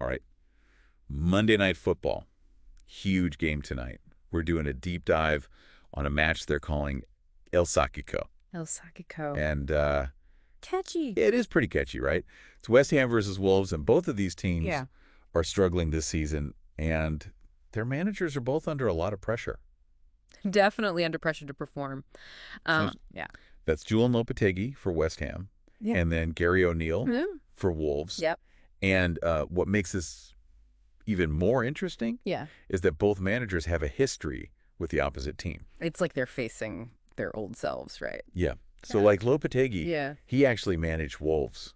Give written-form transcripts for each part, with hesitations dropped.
All right. Monday Night Football. Huge game tonight. We're doing a deep dive on a match they're calling El Sackico. El Sackico. And Catchy. it is pretty catchy, right? It's West Ham versus Wolves, and both of these teams are struggling this season, and their managers are both under a lot of pressure. Definitely under pressure to perform. Yeah. That's Julian Lopetegui for West Ham, and then Gary O'Neil for Wolves. Yep. And what makes this even more interesting is that both managers have a history with the opposite team. It's like they're facing their old selves, right? Yeah. So like Lopetegui, he actually managed Wolves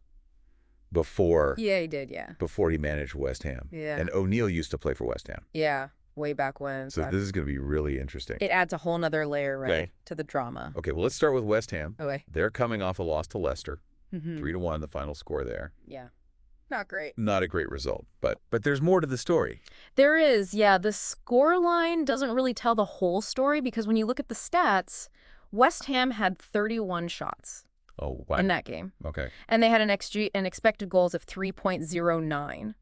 before. Yeah, he did, before he managed West Ham. Yeah. And O'Neil used to play for West Ham. Yeah, way back when. So this is going to be really interesting. It adds a whole nother layer, right, to the drama. Okay, well, let's start with West Ham. Okay. They're coming off a loss to Leicester. 3-1, the final score there. Yeah. Not great. Not a great result, but there's more to the story. There is, yeah. The score line doesn't really tell the whole story because when you look at the stats, West Ham had 31 shots in that game. Okay. And they had an XG and expected goals of 3.09,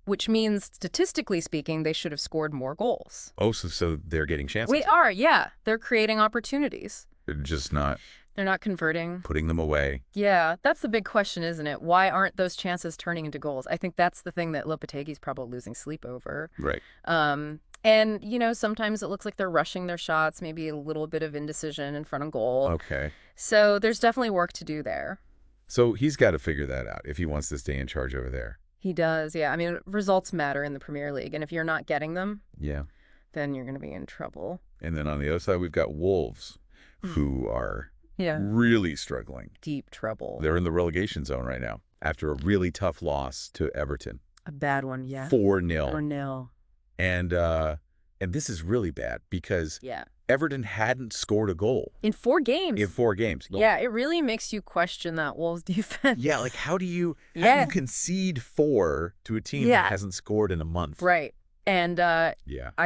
which means, statistically speaking, they should have scored more goals. Oh, so they're getting chances. We are, yeah. They're creating opportunities. They're just not. They're not converting. Putting them away. Yeah, that's the big question, isn't it? Why aren't those chances turning into goals? I think that's the thing that Lopetegui's probably losing sleep over. Right. And, you know, sometimes it looks like they're rushing their shots, maybe a little bit of indecision in front of goal. Okay. So there's definitely work to do there. So he's got to figure that out if he wants to stay in charge over there. He does, yeah. I mean, results matter in the Premier League, and if you're not getting them, then you're going to be in trouble. And then on the other side, we've got Wolves, who are really struggling. Deep trouble. They're in the relegation zone right now after a really tough loss to Everton. A bad one, yeah. 4-0. 4-0. And this is really bad because Everton hadn't scored a goal. In 4 games. In 4 games. Yeah, it really makes you question that Wolves defense. Yeah, like how do you concede 4 to a team that hasn't scored in a month? Right. And I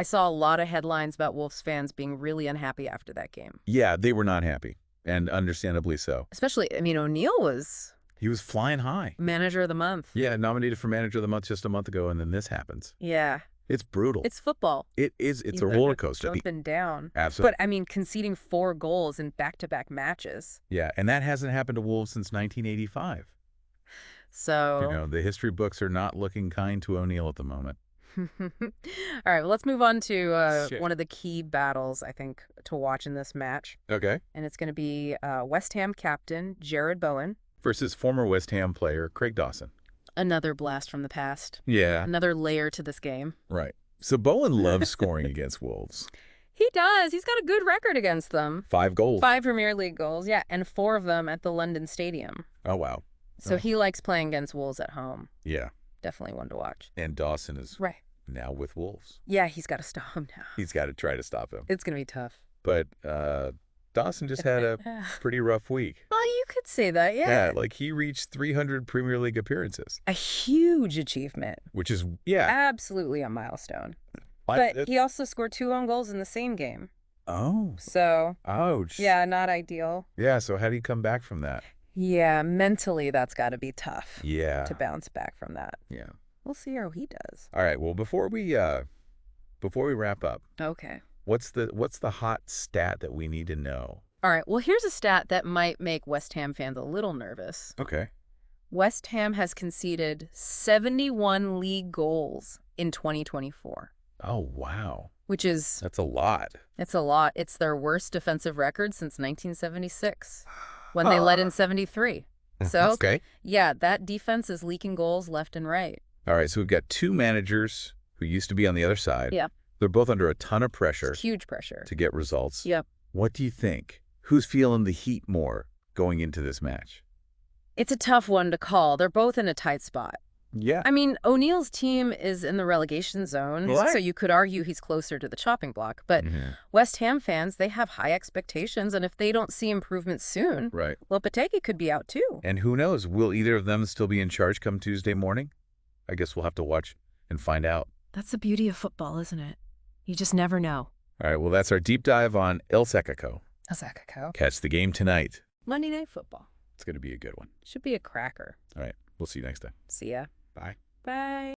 saw a lot of headlines about Wolves fans being really unhappy after that game. Yeah, they were not happy, and understandably so. Especially, I mean, O'Neil was... He was flying high. Manager of the month. Yeah, nominated for Manager of the Month just a month ago, and then this happens. Yeah. It's brutal. It's football. It is. It's a roller coaster. Up and down. Absolutely. But, I mean, conceding 4 goals in back-to-back matches. Yeah, and that hasn't happened to Wolves since 1985. So... You know, the history books are not looking kind to O'Neil at the moment. All right, well, let's move on to one of the key battles, I think, to watch in this match. Okay. And it's going to be West Ham captain Jared Bowen versus former West Ham player Craig Dawson. Another blast from the past. Yeah. Another layer to this game. Right. So Bowen loves scoring against Wolves. He does. He's got a good record against them. 5 goals. 5 Premier League goals, yeah, and 4 of them at the London Stadium. Oh, wow. So he likes playing against Wolves at home. Yeah. Definitely one to watch. And Dawson is now with Wolves. Yeah, he's got to stop him now. He's got to try to stop him. It's going to be tough. But Dawson just had a pretty rough week. Well, you could say that, yeah. Yeah, like he reached 300 Premier League appearances. A huge achievement. Which is, absolutely a milestone. But he also scored 2 own goals in the same game. Oh. So. Ouch. Yeah, not ideal. Yeah, so how do you come back from that? Yeah, mentally that's got to be tough. Yeah. To bounce back from that. Yeah. We'll see how he does. All right, well, before we wrap up. Okay. What's the hot stat that we need to know? All right, well, here's a stat that might make West Ham fans a little nervous. Okay. West Ham has conceded 71 league goals in 2024. Oh, wow. Which is... That's a lot. It's a lot. It's their worst defensive record since 1976, when they led in 73. So, okay. Yeah, that defense is leaking goals left and right. All right, so we've got 2 managers who used to be on the other side. Yeah. They're both under a ton of pressure. Huge pressure. To get results. Yep. What do you think? Who's feeling the heat more going into this match? It's a tough one to call. They're both in a tight spot. Yeah. I mean, O'Neill's team is in the relegation zone, so you could argue he's closer to the chopping block. But West Ham fans, they have high expectations, and if they don't see improvement soon, Lopetegui could be out too. And who knows? Will either of them still be in charge come Tuesday morning? I guess we'll have to watch and find out. That's the beauty of football, isn't it? You just never know. All right, well, that's our deep dive on El Sackico. El Sackico. Catch the game tonight. Monday Night Football. It's going to be a good one. Should be a cracker. All right, we'll see you next time. See ya. Bye. Bye.